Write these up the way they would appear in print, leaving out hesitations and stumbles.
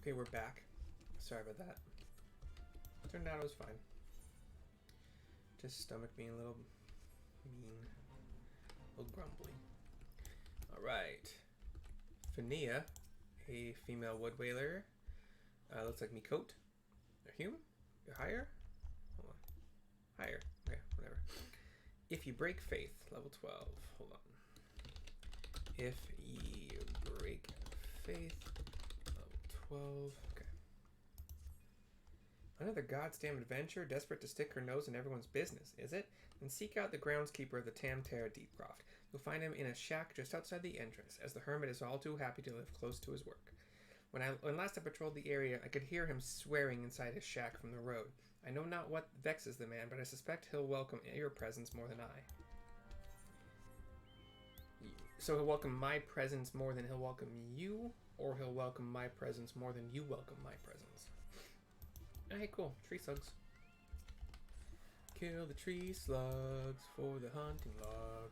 Okay, we're back. Sorry about that. Turned out it was fine. Just stomach being a little mean. A little grumbly. Alright. Fania, a female wood whaler. Looks like me coat. A human? You're higher? Hold on. Higher. Okay, whatever. If you break faith, level 12. Hold on. If ye break faith, level 12. Okay. Another goddamn adventure, desperate to stick her nose in everyone's business, is it? Then seek out the groundskeeper of the Tamtara Deepcroft. You'll find him in a shack just outside the entrance, as the hermit is all too happy to live close to his work. When last I patrolled the area, I could hear him swearing inside his shack from the road. I know not what vexes the man, but I suspect he'll welcome your presence more than I. So he'll welcome my presence more than he'll welcome you, or he'll welcome my presence more than you welcome my presence. Hey, cool. Tree slugs. Kill the tree slugs for the hunting log.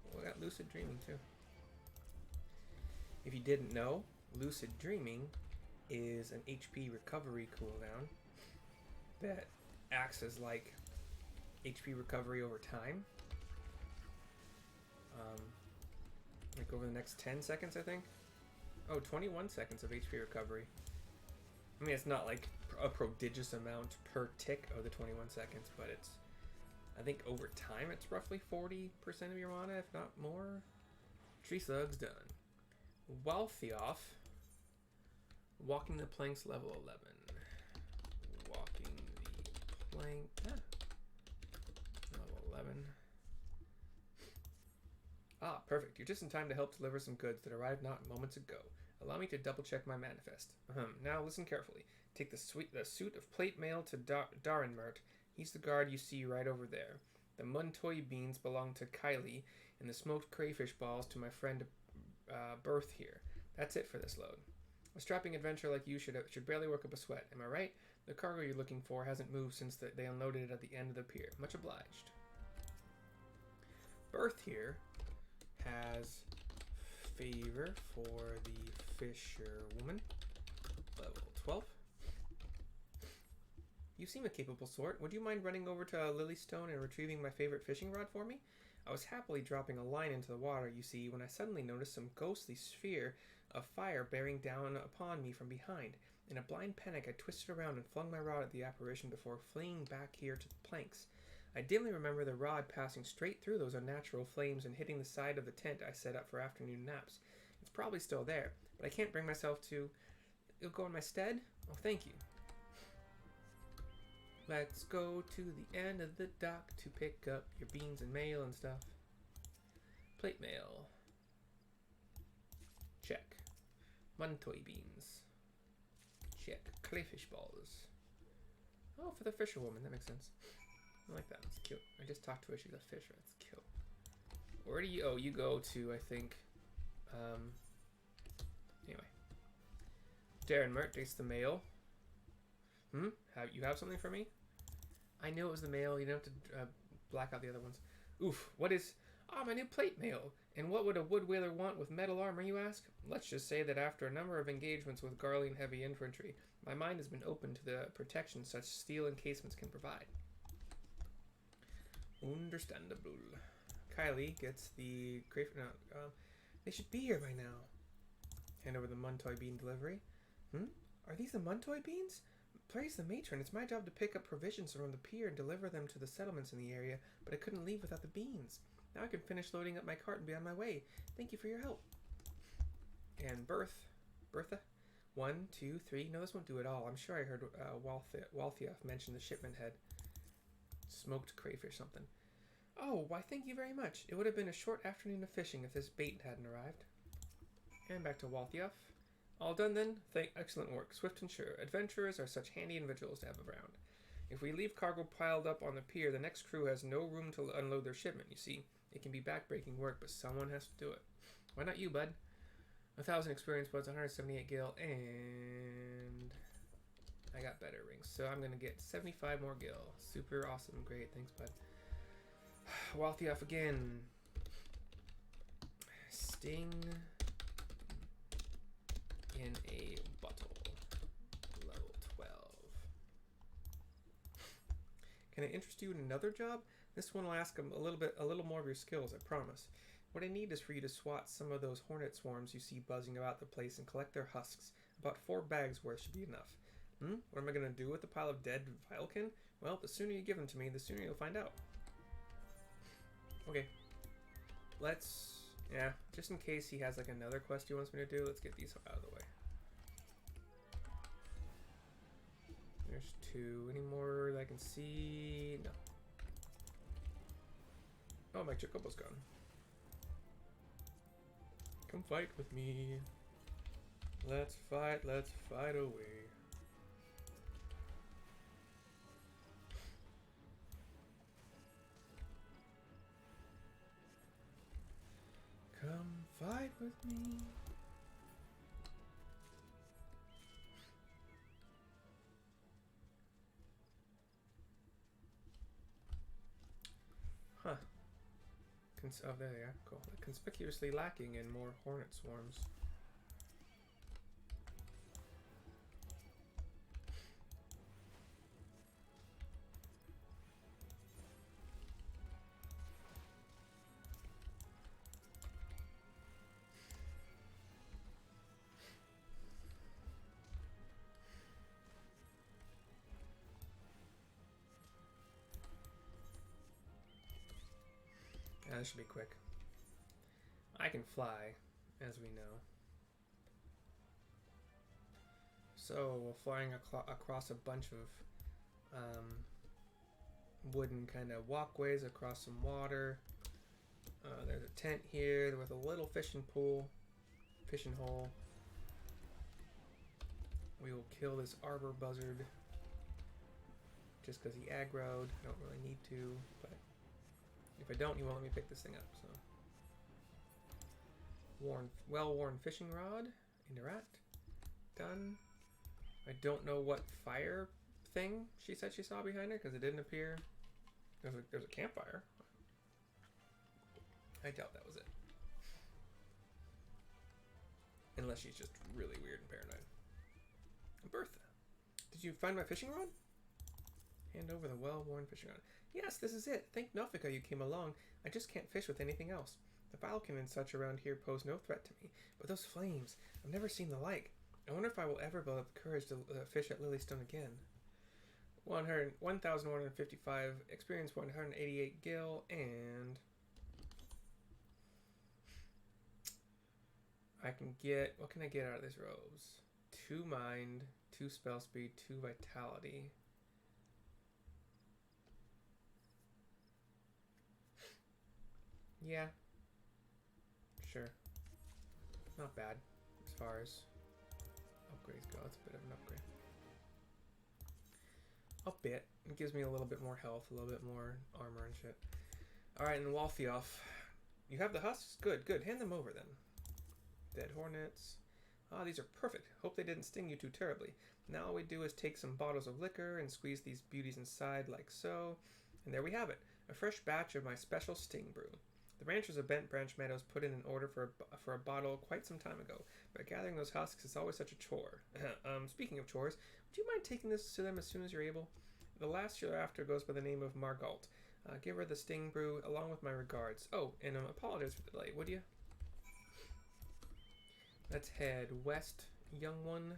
Oh, I got lucid dreaming too. If you didn't know, lucid dreaming is an HP recovery cooldown that acts as like HP recovery over time. Like over the next 10 seconds, I think. Oh, 21 seconds of HP recovery. I mean, it's not like a prodigious amount per tick of the 21 seconds, but it's, I think over time, it's roughly 40% of your mana, if not more. Tree slugs done. Walthioff. Walking the planks, level 11. Walking the plank. Level 11. Ah, perfect. You're just in time to help deliver some goods that arrived not moments ago. Allow me to double check my manifest. Now listen carefully. Take the suit of plate mail to Darenmert. He's the guard you see right over there. The Muntoi beans belong to Kylie, and the smoked crayfish balls to my friend Berth here. That's it for this load. A strapping adventurer like you should barely work up a sweat. Am I right? The cargo you're looking for hasn't moved since they unloaded it at the end of the pier. Much obliged. Berth here has favor for the Fisherwoman, level 12. You seem a capable sort. Would you mind running over to Lilystone and retrieving my favorite fishing rod for me? I was happily dropping a line into the water, you see, when I suddenly noticed some ghostly sphere of fire bearing down upon me from behind. In a blind panic, I twisted around and flung my rod at the apparition before fleeing back here to the planks. I dimly remember the rod passing straight through those unnatural flames and hitting the side of the tent I set up for afternoon naps. It's probably still there, but I can't bring myself to... It'll go in my stead? Oh, thank you. Let's go to the end of the dock to pick up your beans and mail and stuff. Plate mail. Check. Muntoi beans. Check. Crayfish balls. Oh, for the Fisherwoman. That makes sense. I like that. It's cute. I just talked to her. She's a fisher. That's cute. Where do you... Oh, you go to, I think... Anyway. Darenmert takes the mail. You have something for me? I knew it was the mail. You don't have to black out the other ones. Oof. What is... Ah, my new plate mail. And what would a wood whaler want with metal armor, you ask? Let's just say that after a number of engagements with Garlean heavy infantry, my mind has been open to the protection such steel encasements can provide. Understandable. Kylie gets the crayfish. No, they should be here by now. Hand over the Muntoi bean delivery. Are these the Muntoi beans? Praise the matron. It's my job to pick up provisions from the pier and deliver them to the settlements in the area, but I couldn't leave without the beans. Now I can finish loading up my cart and be on my way. Thank you for your help. And Bertha? 1, 2, 3. No, this won't do at all. I'm sure I heard Walthioff mention the shipment had smoked crayfish something. Oh, why thank you very much. It would have been a short afternoon of fishing if this bait hadn't arrived. And back to Walthioff. All done then? Excellent work. Swift and sure. Adventurers are such handy individuals to have around. If we leave cargo piled up on the pier, the next crew has no room to unload their shipment, you see. It can be backbreaking work, but someone has to do it. Why not you, bud? 1,000 experience points, 178 gil, and... I got better rings, so I'm going to get 75 more gil. Super awesome. Great. Thanks, bud. Walthioff again. Sting. in a bottle. Level 12. Can I interest you in another job? This one will ask a little more of your skills, I promise. What I need is for you to swat some of those hornet swarms you see buzzing about the place and collect their husks. About 4 bags worth should be enough. What am I going to do with the pile of dead Vilekin? Well, the sooner you give them to me, the sooner you'll find out. Okay. Yeah, just in case he has like another quest he wants me to do, let's get these out of the way. There's 2. Any more that I can see? No. Oh, my Chocobo's gone. Come fight with me. Let's fight away. Come fight with me. Huh. Oh, there they are. Cool. Conspicuously lacking in more hornet swarms. Yeah, this should be quick. I can fly, as we know. So, we're flying across a bunch of wooden kind of walkways across some water. There's a tent here with a little fishing hole. We will kill this arbor buzzard just because he aggroed. I don't really need to, but if I don't, he won't let me pick this thing up. So, well-worn fishing rod. Interact. Done. I don't know what fire thing she said she saw behind her because it didn't appear. There's a campfire. I doubt that was it. Unless she's just really weird and paranoid. Bertha, did you find my fishing rod? Hand over the well-worn fishing rod. Yes, this is it. Thank Nofika you came along. I just can't fish with anything else. The Vilekin and such around here pose no threat to me. But those flames, I've never seen the like. I wonder if I will ever build up the courage to fish at Lilystone again. 1,155, experience 188 gil, and I can get, what can I get out of these robes? 2 mind, 2 spell speed, 2 vitality. Yeah. Sure. Not bad as far as upgrades go. It's a bit of an upgrade. A bit. It gives me a little bit more health, a little bit more armor and shit. Alright, and Walfioff. You have the husks? Good, good. Hand them over then. Dead hornets. Ah, these are perfect. Hope they didn't sting you too terribly. Now all we do is take some bottles of liquor and squeeze these beauties inside like so. And there we have it. A fresh batch of my special sting brew. The ranchers of Bent Branch Meadows put in an order for a bottle quite some time ago, but gathering those husks is always such a chore. Speaking of chores, would you mind taking this to them as soon as you're able? The last you're after goes by the name of Margalt. Give her the sting brew along with my regards. Oh, and apologize for the delay, would you? Let's head west, young one.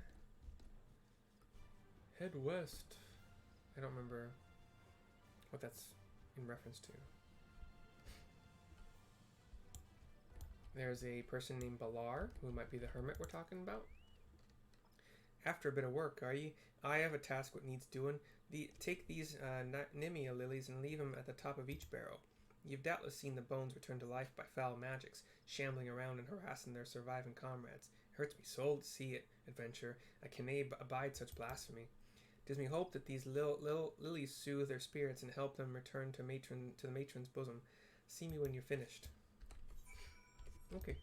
Head west. I don't remember what that's in reference to. There's a person named Balar, who might be the hermit we're talking about. After a bit of work, are ye? I have a task what needs doing. Take these Nimia lilies and leave them at the top of each barrel. You've doubtless seen the bones returned to life by foul magics, shambling around and harassing their surviving comrades. It hurts me soul to see it, adventure. I can abide such blasphemy. It gives me hope that these lilies soothe their spirits and help them return to the matron's bosom. See me when you're finished. Okay.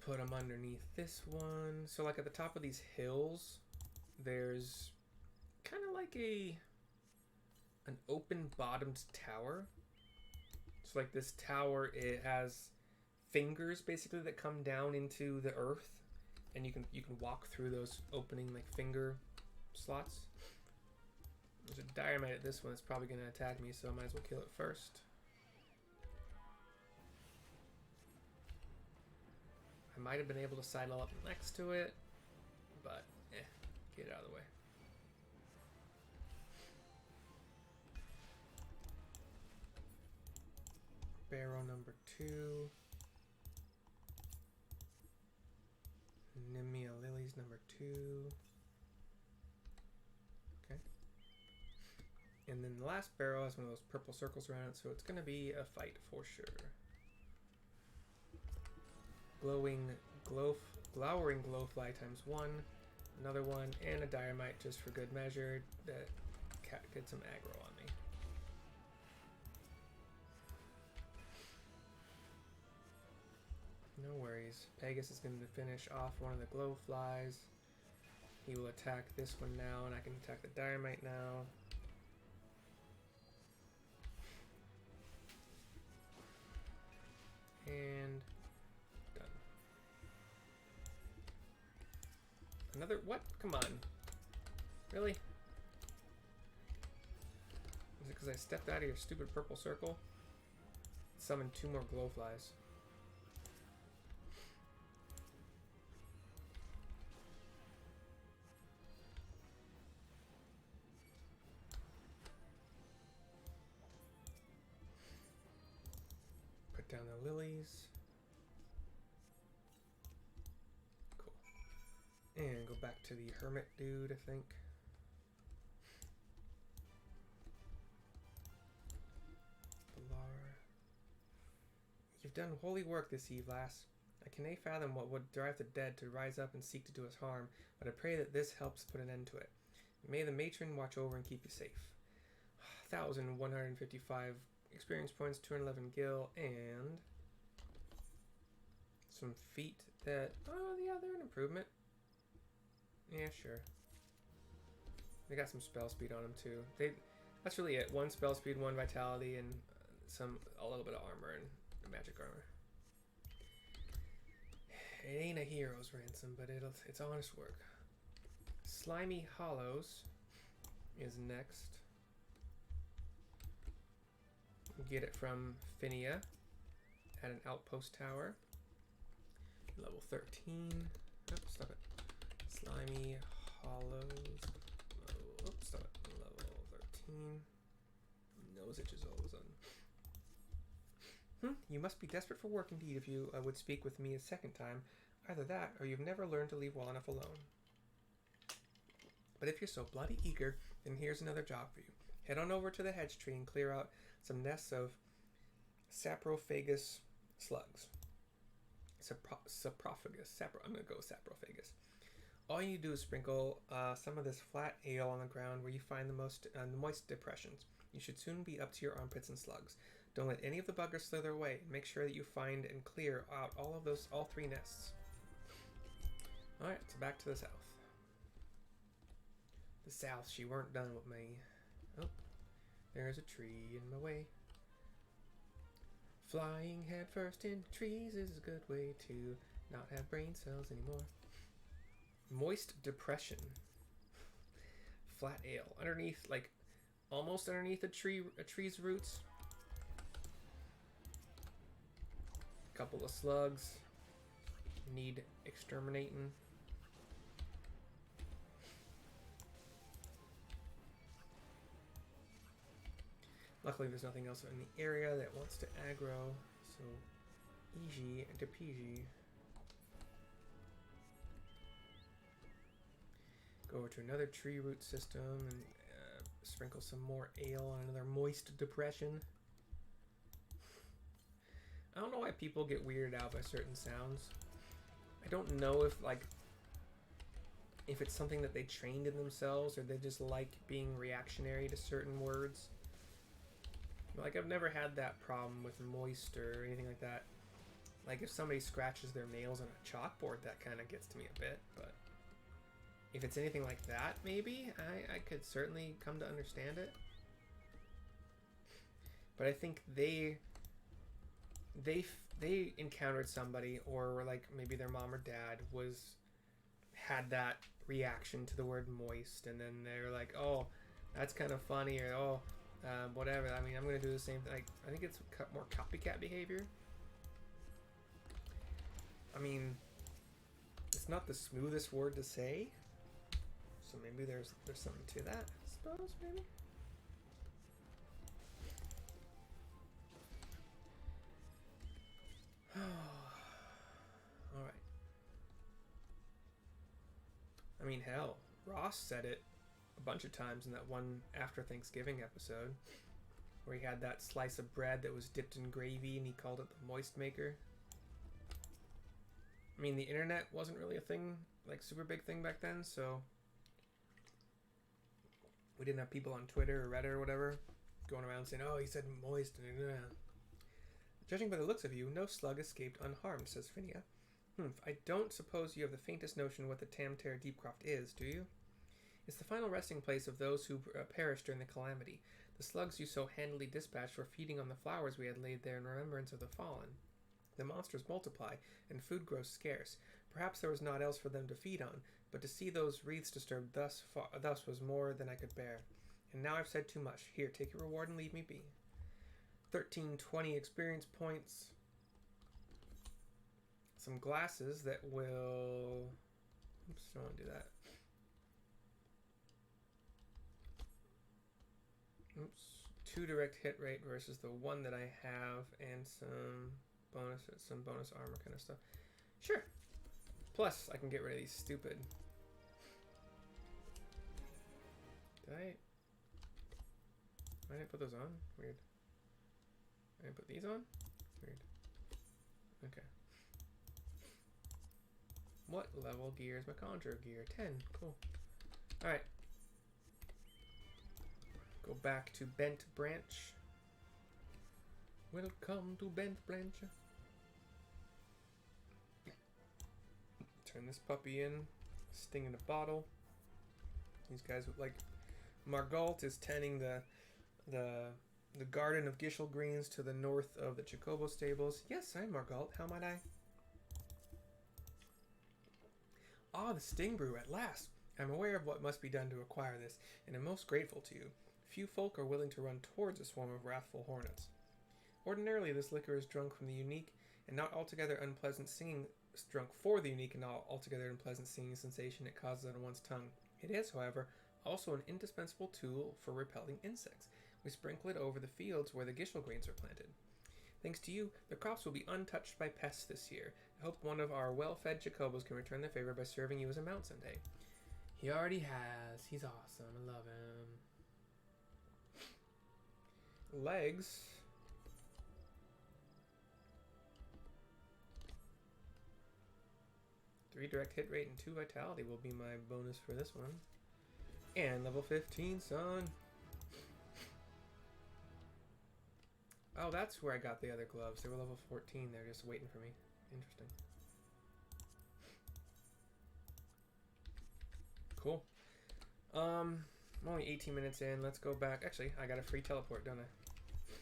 Put them underneath this one. So like at the top of these hills, there's kind of like an open bottomed tower. So like this tower, it has fingers basically that come down into the earth, and you can walk through those opening like finger slots. There's a dynamite at this one that's probably going to attack me, so I might as well kill it first. I might have been able to sidle up next to it, but get it out of the way. Barrow number 2. Nemia Lilies number 2. Okay. And then the last barrow has one of those purple circles around it, so it's going to be a fight for sure. Glowering glowfly times 1. Another one, and a dynamite just for good measure that gets some aggro on me. No worries. Pegasus is going to finish off one of the glowflies. He will attack this one now, and I can attack the dynamite now. And done. Another what? Come on. Really? Is it because I stepped out of your stupid purple circle? Summoned 2 more glowflies. Put down the lilies. Cool. And go back to the hermit dude, I think. You've done holy work this eve, lass. I can nae fathom what would drive the dead to rise up and seek to do us harm, but I pray that this helps put an end to it. May the matron watch over and keep you safe. 1,155 experience points, 211 gil, and some feet that, oh yeah, they're an improvement. Yeah, sure. They got some spell speed on them too. That's really it. 1 spell speed, 1 vitality, and a little bit of armor and magic armor. It ain't a hero's ransom, but it's honest work. Slimy Hollows is next. Get it from Finia at an outpost tower. Level 13. Oh, stop it. Slimy Hollows. Oops, stop it. Level 13. Nose itches all of a sudden. You must be desperate for work indeed if you would speak with me a second time. Either that, or you've never learned to leave well enough alone. But if you're so bloody eager, then here's another job for you. Head on over to the hedge tree and clear out some nests of saprophagus slugs. Saprophagus. I'm going to go with saprophagus. All you need to do is sprinkle some of this flat ale on the ground where you find the most moist depressions. You should soon be up to your armpits in slugs. Don't let any of the buggers slither away. Make sure that you find and clear out all 3 nests. Alright, so back to the south. The south, she weren't done with me. Oh, there's a tree in my way. Flying headfirst into trees is a good way to not have brain cells anymore. Moist depression. Flat ale. Underneath, like, almost underneath a tree's roots. Couple of slugs need exterminating. Luckily there's nothing else in the area that wants to aggro, so easy to peasy. Go over to another tree root system and sprinkle some more ale on another moist depression. I don't know why people get weirded out by certain sounds. I don't know if it's something that they trained in themselves or they just like being reactionary to certain words. Like, I've never had that problem with moist or anything like that. Like, if somebody scratches their nails on a chalkboard, that kind of gets to me a bit, but if it's anything like that, maybe, I could certainly come to understand it. But I think they they encountered somebody, or like maybe their mom or dad had that reaction to the word moist, and then they're like, oh, that's kind of funny, or oh, whatever. I mean, I'm gonna do the same thing. Like, I think it's more copycat behavior. I mean, it's not the smoothest word to say, so maybe there's something to that, I suppose, maybe. All right. I mean, hell, Ross said it a bunch of times in that one after Thanksgiving episode, where he had that slice of bread that was dipped in gravy, and he called it the moist maker. I mean, the internet wasn't really a thing, like super big thing back then, so we didn't have people on Twitter or Reddit or whatever going around saying, oh, he said moist. Judging by the looks of you, no slug escaped unharmed, says Phinia. I don't suppose you have the faintest notion what the Tamter Deepcroft is, do you? It's the final resting place of those who perished during the calamity. The slugs you so handily dispatched were feeding on the flowers we had laid there in remembrance of the fallen. The monsters multiply, and food grows scarce. Perhaps there was naught else for them to feed on, but to see those wreaths disturbed thus was more than I could bear. And now I've said too much. Here, take your reward and leave me be. 1320 experience points. Some glasses that will... Oops, don't want to do that. Oops. 2 direct hit rate versus the 1 that I have, and some bonus armor kind of stuff. Sure. Plus, I can get rid of these stupid... Why didn't I put those on? Weird. I didn't put these on? Weird. Okay. What level gear is my Conjurer gear? 10. Cool. Alright. Go back to Bent Branch. Welcome to Bent Branch. Turn this puppy in. Sting in a bottle. These guys would like... Margalt is tending the garden of Gishel Greens to the north of the Chocobo stables. Yes, I'm Margalt. How might I? Ah, the Sting Brew at last. I'm aware of what must be done to acquire this, and am most grateful to you. Few folk are willing to run towards a swarm of wrathful hornets. Ordinarily, this liquor is drunk from the unique and not altogether unpleasant singing. Drunk for the unique and not altogether unpleasant singing sensation it causes on one's tongue. It is, however, also an indispensable tool for repelling insects. We sprinkle it over the fields where the Gishel grains are planted. Thanks to you, the crops will be untouched by pests this year. I hope one of our well-fed Chacobos can return the favor by serving you as a mount someday. He already has. He's awesome. I love him. Legs. Three direct hit rate and 2 vitality will be my bonus for this one. And level 15, son. Oh, that's where I got the other gloves. They were level 14. They're just waiting for me. Interesting. Cool. I'm only 18 minutes in. Let's go back. Actually, I got a free teleport, don't I?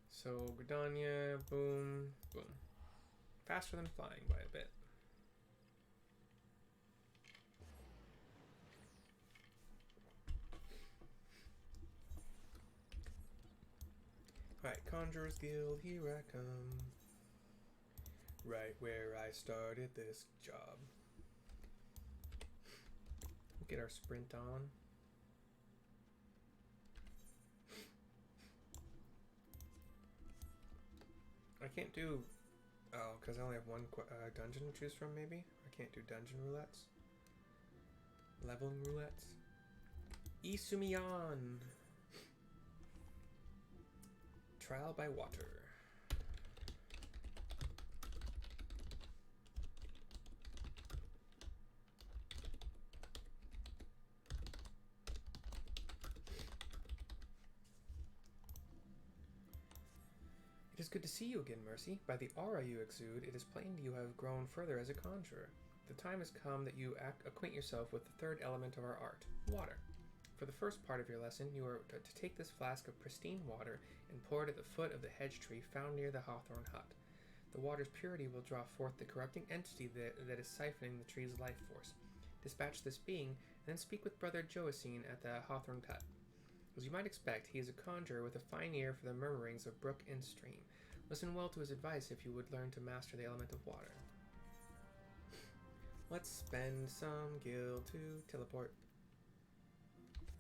So, Gridania, boom, boom. Faster than flying by a bit. Alright, Conjurer's Guild, here I come. Right where I started this job. Get our sprint on. I can't do... Oh, because I only have one dungeon to choose from, maybe? I can't do dungeon roulettes. Leveling roulettes. Isumiyan! Trial by water. It is good to see you again, Mercy. By the aura you exude, it is plain you have grown further as a conjurer. The time has come that you acquaint yourself with the third element of our art, water. For the first part of your lesson, you are to take this flask of pristine water and pour it at the foot of the hedge tree found near the hawthorn hut. The water's purity will draw forth the corrupting entity that is siphoning the tree's life force. Dispatch this being, and then speak with Brother Joacine at the Hawthorne Hut. As you might expect, he is a conjurer with a fine ear for the murmurings of brook and stream. Listen well to his advice if you would learn to master the element of water. Let's spend some gil to teleport.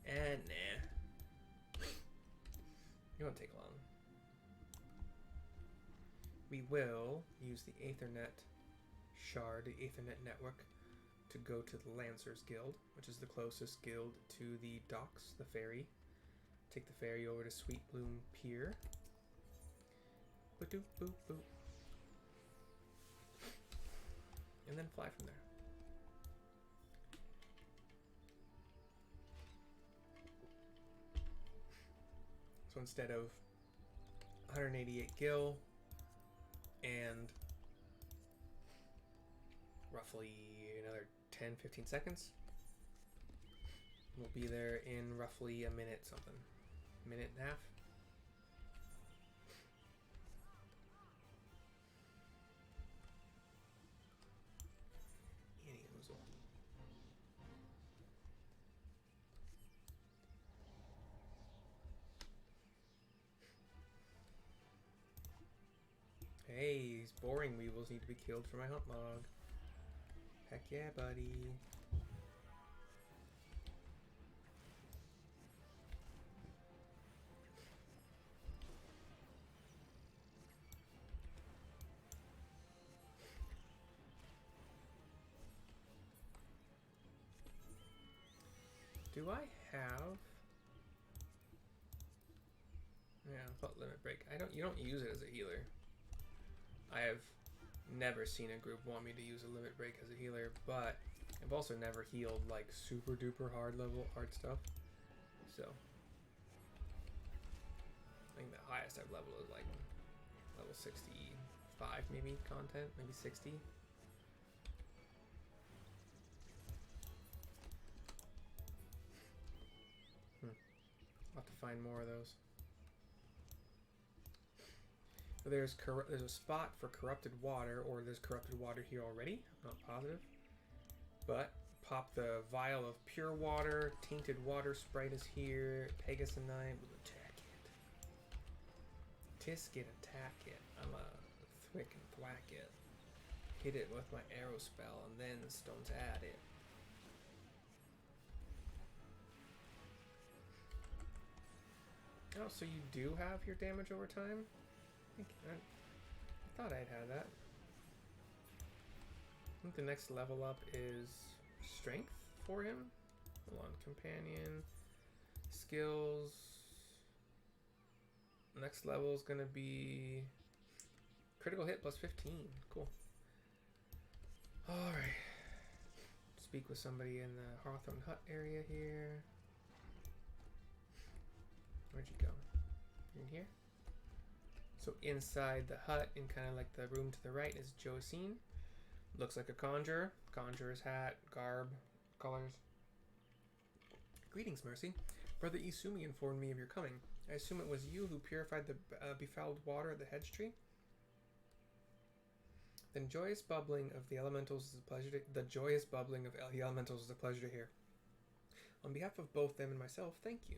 And nah. It won't take long. We will use the Aethernet shard, the Aethernet network, to go to the Lancers Guild, which is the closest guild to the docks, the ferry. Take the ferry over to Sweet Bloom Pier. Boop, boop, boop. And then fly from there. So instead of 188 gil and roughly another 10-15 seconds, we'll be there in roughly a minute something. Minute and a half. Hey, these boring weevils need to be killed for my hunt log. Heck yeah, buddy. Do I have... Yeah, but limit break. You don't use it as a healer. I have never seen a group want me to use a limit break as a healer, but I've also never healed like super duper hard stuff. So I think the highest I've leveled is like level 65 maybe content, maybe 60. I'll have to find more of those. There's a spot for corrupted water, or there's corrupted water here already. I'm not positive. But pop the vial of pure water. Tainted water sprite is here. Pegasinite will attack it. Tisket attack it. I'm a thwick and thwack it. Hit it with my arrow spell and then stones at it. Oh, so you do have your damage over time? I thought I'd had that. I think the next level up is strength for him. Hold on, companion, skills. Next level is gonna be critical hit plus 15. Cool. All right. Speak with somebody in the Hawthorne Hut area here. Where'd you go? In here? So inside the hut, in kind of like the room to the right, is Joacine. Looks like a conjurer. Conjurer's hat, garb, colors. Greetings, Mercy. Brother Isumi informed me of your coming. I assume it was you who purified the befouled water of the hedge tree? Then joyous bubbling of the elementals is a pleasure to... The joyous bubbling of the elementals is a pleasure to hear. On behalf of both them and myself, thank you.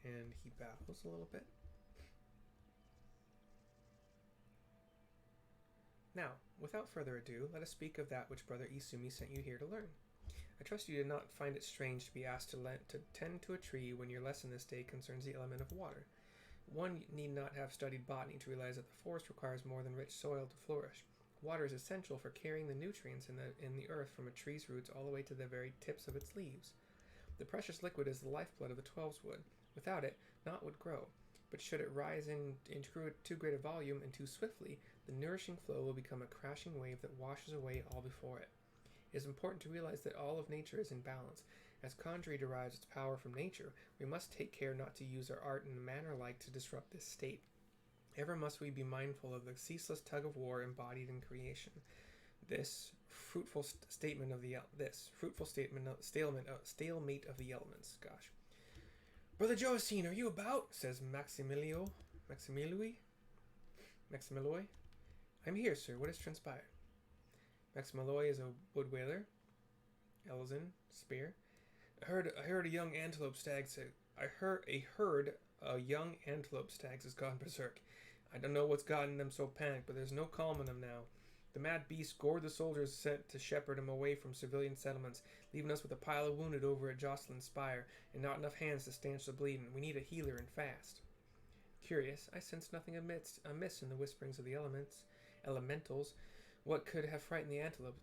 And he bows a little bit. Now, without further ado, let us speak of that which Brother Isumi sent you here to learn. I trust you did not find it strange to be asked to tend to a tree when your lesson this day concerns the element of water. One need not have studied botany to realize that the forest requires more than rich soil to flourish. Water is essential for carrying the nutrients in the earth from a tree's roots all the way to the very tips of its leaves. The precious liquid is the lifeblood of the 12's wood. Without it, naught would grow. But should it rise in too great a volume and too swiftly, the nourishing flow will become a crashing wave that washes away all before it. It is important to realize that all of nature is in balance. As conjuring derives its power from nature, we must take care not to use our art in a manner like to disrupt this state. Ever must we be mindful of the ceaseless tug of war embodied in creation. This fruitful stalemate of the elements. Gosh. Brother Joacine, are you about? Says Maximilio. Maximiloi? I'm here, sir. What has transpired? Max Malloy is a wood whaler. Elzen, spear. I heard a young antelope stag say. I heard a herd of young antelope stags has gone berserk. I don't know what's gotten them so panicked, but there's no calming them now. The mad beast gored the soldiers sent to shepherd him away from civilian settlements, leaving us with a pile of wounded over at Jocelyn's Spire, and not enough hands to stanch the bleeding. We need a healer and fast. Curious, I sensed nothing amiss in the whisperings of the elementals. What could have frightened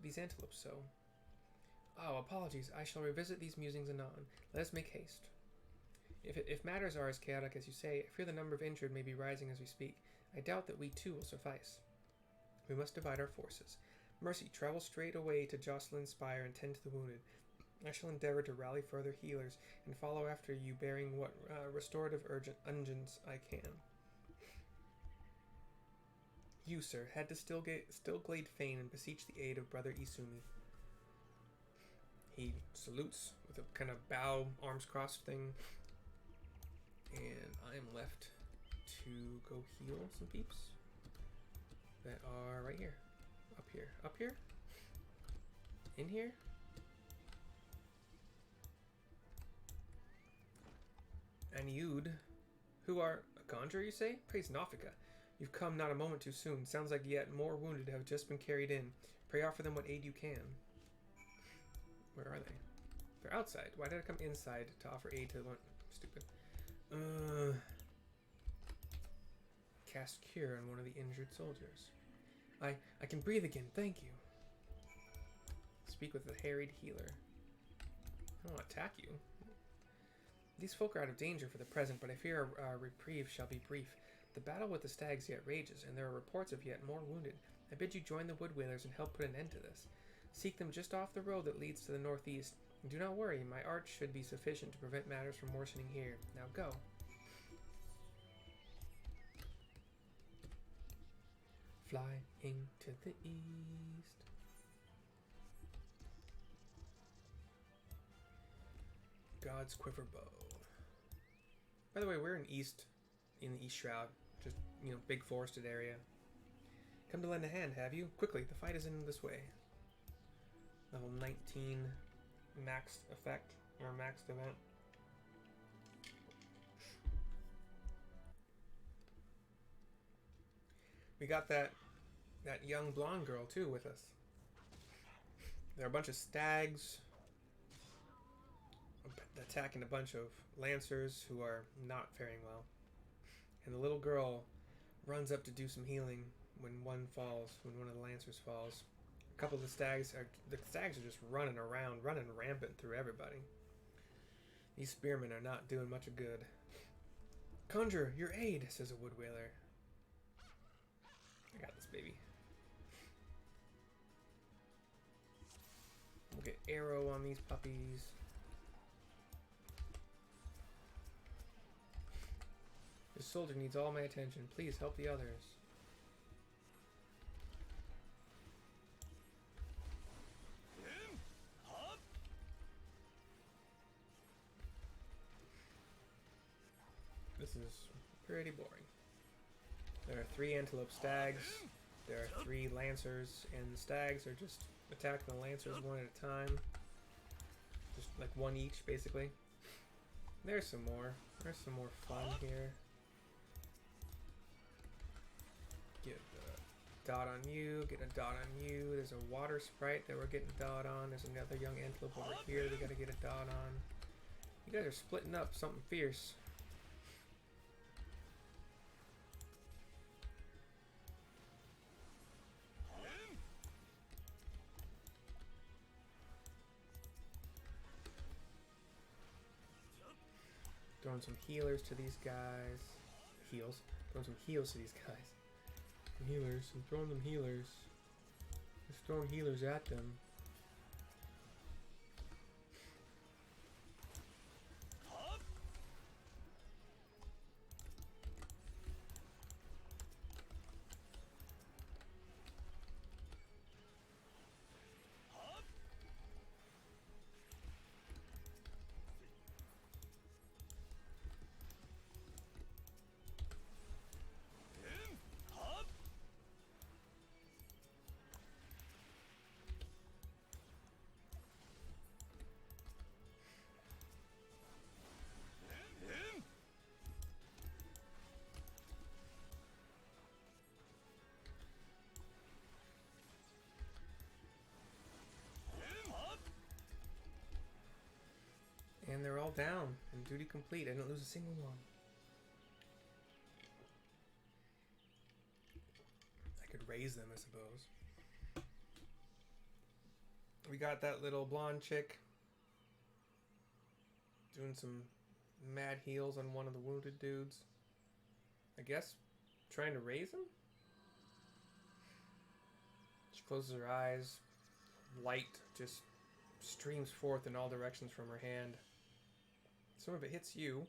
these antelopes so? Oh, apologies. I shall revisit these musings anon. Let us make haste. If matters are as chaotic as you say, I fear the number of injured may be rising as we speak. I doubt that we too will suffice. We must divide our forces. Mercy, travel straight away to Jocelyn's Spire and tend to the wounded. I shall endeavor to rally further healers and follow after you, bearing what restorative unguents I can. You, sir, head to Stillglade Fane and beseech the aid of Brother Isumi. He salutes with a kind of bow, arms crossed thing. And I am left to go heal some peeps that are right here. Up here, in here. And you'd, who are a conjurer, you say? Praise Nafika. You've come not a moment too soon. Sounds like yet more wounded have just been carried in. Pray offer them what aid you can. Where are they? They're outside. Why did I come inside to offer aid to one? Stupid. Cast cure on one of the injured soldiers. I can breathe again. Thank you. Speak with the harried healer. I don't want to attack you. These folk are out of danger for the present, but I fear our reprieve shall be brief. The battle with the stags yet rages, and there are reports of yet more wounded. I bid you join the wood whalers and help put an end to this. Seek them just off the road that leads to the northeast. And do not worry, my art should be sufficient to prevent matters from worsening here. Now go. Flying to the east. God's quiver bow. By the way, we're in the East Shroud. Just, big forested area. Come to lend a hand, have you? Quickly, the fight is in this way. Level 19 maxed effect, or maxed event. We got that young blonde girl, too, with us. There are a bunch of stags attacking a bunch of lancers who are not faring well. And the little girl runs up to do some healing when one of the lancers falls. A couple of the stags are just running rampant through everybody. These spearmen are not doing much of good. Conjurer, your aid, says a wood whaler. I got this, baby. We'll get arrow on these puppies. This soldier needs all my attention. Please help the others. This is pretty boring. There are 3 antelope stags. There are 3 lancers, and the stags are just attacking the lancers one at a time. Just like one each, basically. There's some more. There's some more fun here. Get a dot on you, get a dot on you. There's a water sprite that we're getting a dot on. There's another young antelope over here we gotta get a dot on. You guys are splitting up something fierce. Throwing some healers to these guys. Throwing some heals to these guys. Healers. I'm throwing them healers. Just throwing healers at them. down and duty complete. I didn't lose a single one. I could raise them, I suppose. We got that little blonde chick doing some mad heals on one of the wounded dudes. I guess trying to raise him? She closes her eyes. Light just streams forth in all directions from her hand. Some of it hits you.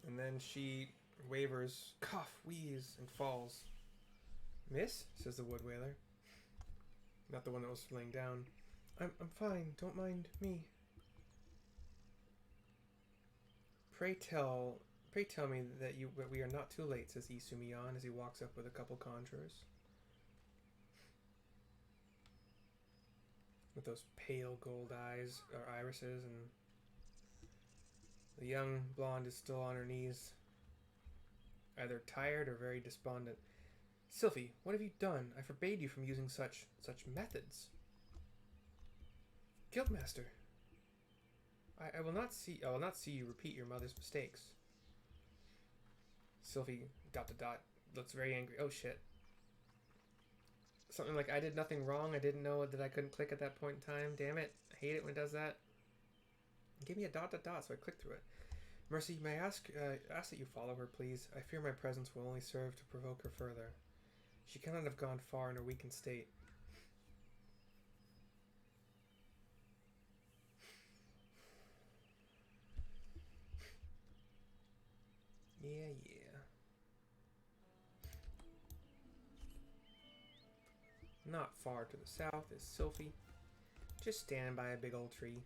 And then she wavers, cough, wheeze, and falls. Miss? Says the wood wailer. Not the one that was laying down. I'm fine. Don't mind me. Pray tell me that we are not too late, says Isumiyan as he walks up with a couple conjurers. With those pale gold eyes, or irises, and the young blonde is still on her knees, either tired or very despondent. Sylphie, what have you done? I forbade you from using such methods. Guildmaster, I will not see you repeat your mother's mistakes. Sylphie ... looks very angry. Oh shit. Something like, I did nothing wrong. I didn't know that I couldn't click at that point in time. Damn it. I hate it when it does that. Give me a ... so I click through it. Mercy, may I ask that you follow her, please? I fear my presence will only serve to provoke her further. She cannot have gone far in her weakened state. Yeah. Not far to the south is Sylphie, just standing by a big old tree.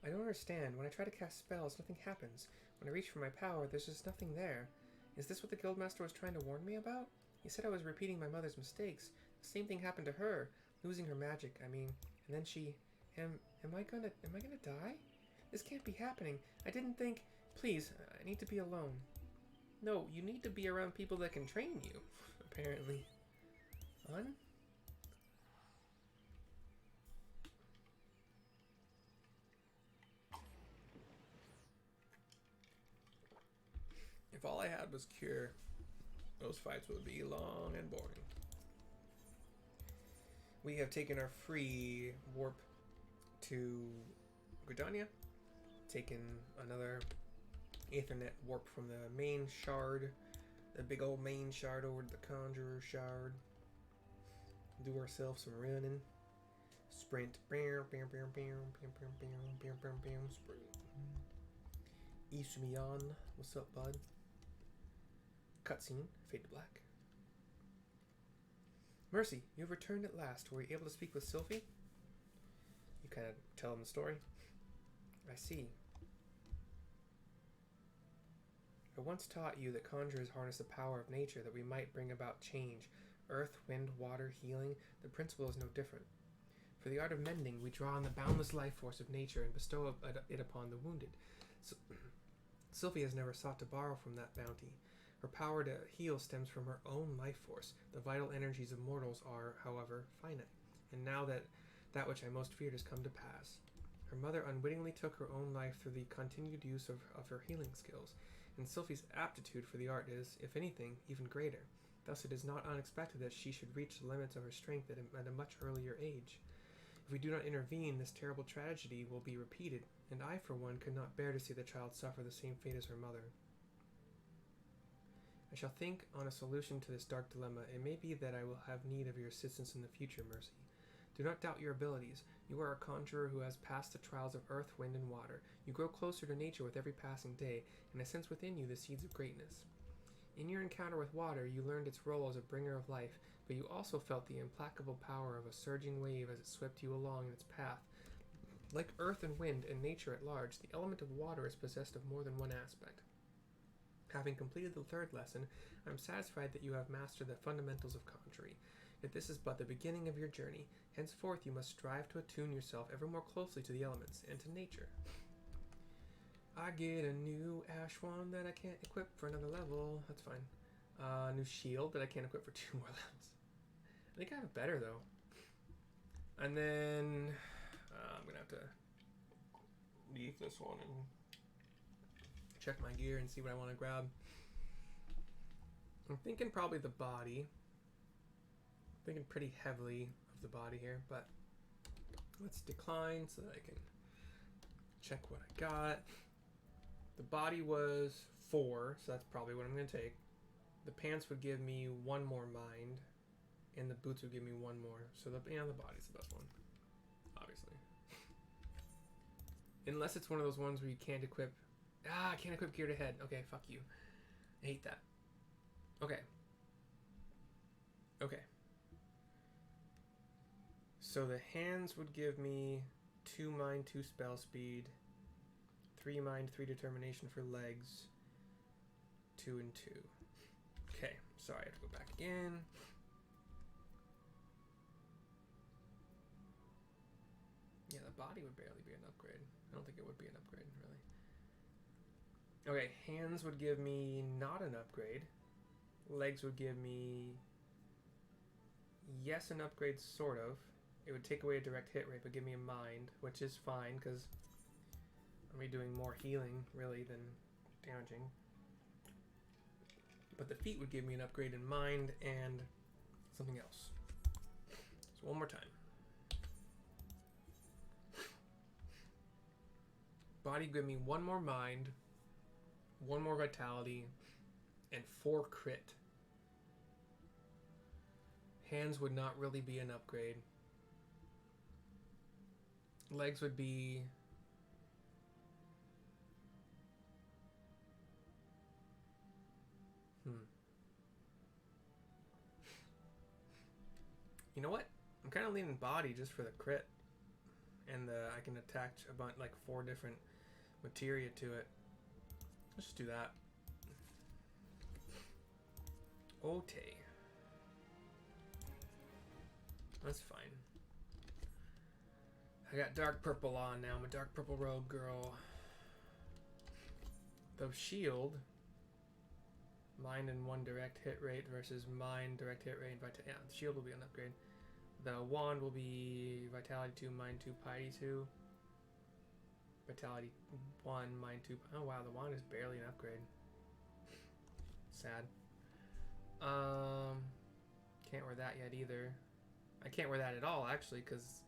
I don't understand. When I try to cast spells, nothing happens. When I reach for my power, there's just nothing there. Is this what the Guildmaster was trying to warn me about? He said I was repeating my mother's mistakes. The same thing happened to her, losing her magic, I mean. And then she... Am I gonna die? This can't be happening. I didn't think... Please, I need to be alone. No, you need to be around people that can train you, apparently. On? If all I had was cure, those fights would be long and boring. We have taken our free warp to Gridania, taken another Aethernet warp from the main shard, the big old main shard over to the Conjurer shard. Do ourselves some running. Sprint. Sprint. Isumiyan, what's up, bud? Cutscene, fade to black. Mercy, you have returned at last. Were you able to speak with Sylphie? You kind of tell him the story. I see. I once taught you that conjurers harness the power of nature that we might bring about change. Earth, wind, water, healing. The principle is no different. For the art of mending, we draw on the boundless life force of nature and bestow it upon the wounded. Sylphie has never sought to borrow from that bounty. Her power to heal stems from her own life force. The vital energies of mortals are, however, finite. And now that which I most feared has come to pass. Her mother unwittingly took her own life through the continued use of her healing skills, and Sylphie's aptitude for the art is, if anything, even greater. Thus it is not unexpected that she should reach the limits of her strength at a much earlier age. If we do not intervene, this terrible tragedy will be repeated, and I, for one, could not bear to see the child suffer the same fate as her mother. I shall think on a solution to this dark dilemma. It may be that I will have need of your assistance in the future, Mercy. Do not doubt your abilities. You are a conjurer who has passed the trials of earth, wind, and water. You grow closer to nature with every passing day, and I sense within you the seeds of greatness. In your encounter with water, you learned its role as a bringer of life, but you also felt the implacable power of a surging wave as it swept you along its path. Like earth and wind and nature at large, the element of water is possessed of more than one aspect. Having completed the third lesson, I am satisfied that you have mastered the fundamentals of conjuring. Yet this is but the beginning of your journey. Henceforth you must strive to attune yourself ever more closely to the elements and to nature. I get a new ash wand that I can't equip for another level. That's fine. New shield that I can't equip for 2 more levels. I think I have it better though. And then I'm gonna have to underneath this one and check my gear and see what I want to grab. I'm thinking probably the body. I'm thinking pretty heavily of the body here, but let's decline so that I can check what I got. The body was 4, so that's probably what I'm going to take. The pants would give me 1 more mind, and the boots would give me 1 more. So the body's the best one, obviously. Unless it's one of those ones where you can't equip. I can't equip gear to head. Okay, fuck you. I hate that. Okay. Okay. So the hands would give me 2 mind, 2 spell speed, 3 mind, 3 determination for legs, 2 and 2. Okay, sorry, I have to go back again. Yeah, the body would barely be an upgrade. I don't think it would be an upgrade, really. Okay, hands would give me not an upgrade. Legs would give me, yes, an upgrade, sort of. It would take away a direct hit rate, but give me a mind, which is fine, because I'm redoing more healing, really, than damaging. But the feet would give me an upgrade in mind and something else. So one more time. Body give me 1 more mind, 1 more vitality, and 4 crit. Hands would not really be an upgrade. Legs would be... You know what? I'm kind of leaning body just for the crit. And I can attach a bunch, like 4 different materia to it. Let's just do that. Okay. That's fine. I got dark purple on now. I'm a dark purple rogue girl. The shield, mind and 1 direct hit rate versus mind direct hit rate and vitality. Yeah, the shield will be an upgrade. The wand will be vitality 2, mind 2, piety 2. Vitality 1, mind 2. Oh wow, the wand is barely an upgrade. Sad. Can't wear that yet either. I can't wear that at all actually, because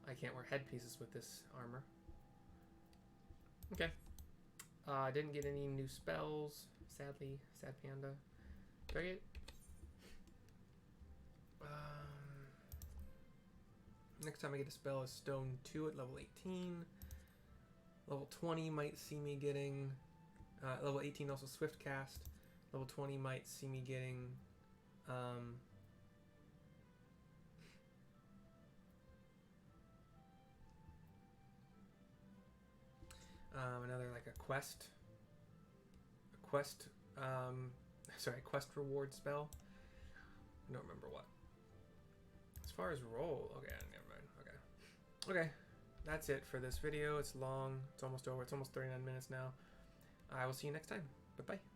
I can't wear headpieces with this armor. Okay. I didn't get any new spells, sadly. Sad panda. Do I get... next time I get a spell is Stone 2 at level 18. Level 20 might see me getting... level 18 also Swift Cast. Level 20 might see me getting... another like a quest quest reward spell. I don't remember what. As far as roll, okay, never mind. Okay, that's it for this video. It's long, it's almost over, it's almost 39 minutes now. I will see you next time. Bye bye.